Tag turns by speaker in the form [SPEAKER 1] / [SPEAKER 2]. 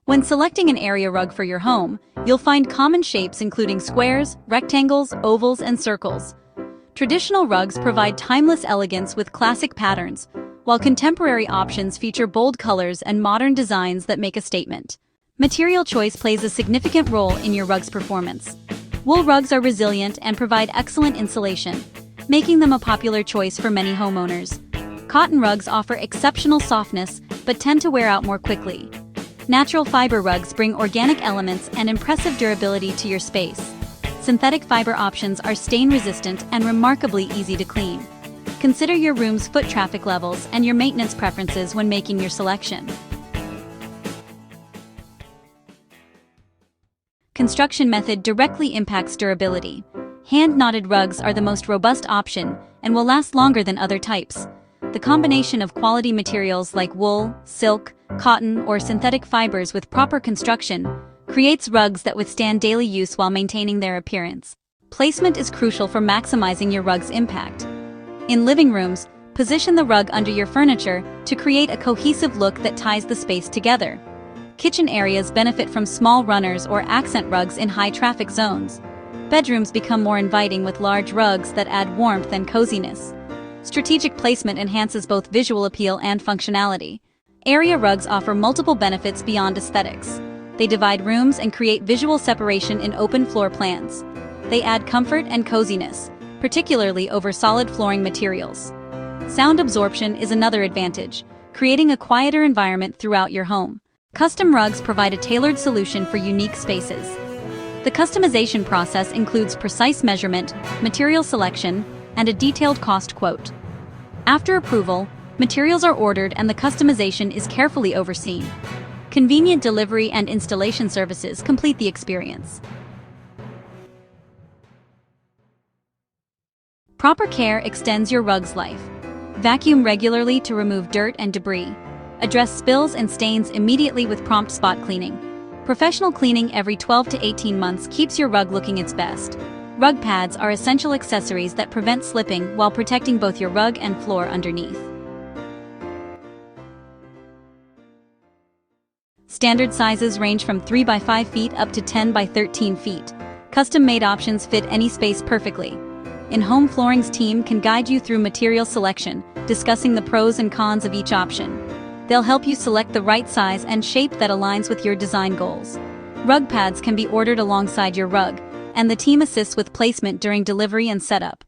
[SPEAKER 1] When selecting an area rug for your home, you'll find common shapes including squares, rectangles, ovals, and circles. Traditional rugs provide timeless elegance with classic patterns, while contemporary options feature bold colors and modern designs that make a statement. Material choice plays a significant role in your rug's performance. Wool rugs are resilient and provide excellent insulation, making them a popular choice for many homeowners. Cotton rugs offer exceptional softness but tend to wear out more quickly. Natural fiber rugs bring organic elements and impressive durability to your space. Synthetic fiber options are stain-resistant and remarkably easy to clean. Consider your room's foot traffic levels and your maintenance preferences when making your selection. Construction method directly impacts durability. Hand-knotted rugs are the most robust option and will last longer than other types. The combination of quality materials like wool, silk, cotton, or synthetic fibers with proper construction creates rugs that withstand daily use while maintaining their appearance. Placement is crucial for maximizing your rug's impact. In living rooms, position the rug under your furniture to create a cohesive look that ties the space together. Kitchen areas benefit from small runners or accent rugs in high-traffic zones. Bedrooms become more inviting with large rugs that add warmth and coziness. Strategic placement enhances both visual appeal and functionality. Area rugs offer multiple benefits beyond aesthetics. They divide rooms and create visual separation in open floor plans. They add comfort and coziness, particularly over solid flooring materials. Sound absorption is another advantage, creating a quieter environment throughout your home. Custom rugs provide a tailored solution for unique spaces. The customization process includes precise measurement, material selection, and a detailed cost quote. After approval, materials are ordered and the customization is carefully overseen. Convenient delivery and installation services complete the experience. Proper care extends your rug's life. Vacuum regularly to remove dirt and debris. Address spills and stains immediately with prompt spot cleaning. Professional cleaning every 12 to 18 months keeps your rug looking its best. Rug pads are essential accessories that prevent slipping while protecting both your rug and floor underneath. Standard sizes range from 3 by 5 feet up to 10 by 13 feet. Custom-made options fit any space perfectly. In-Home Flooring's team can guide you through material selection, discussing the pros and cons of each option. They'll help you select the right size and shape that aligns with your design goals. Rug pads can be ordered alongside your rug, and the team assists with placement during delivery and setup.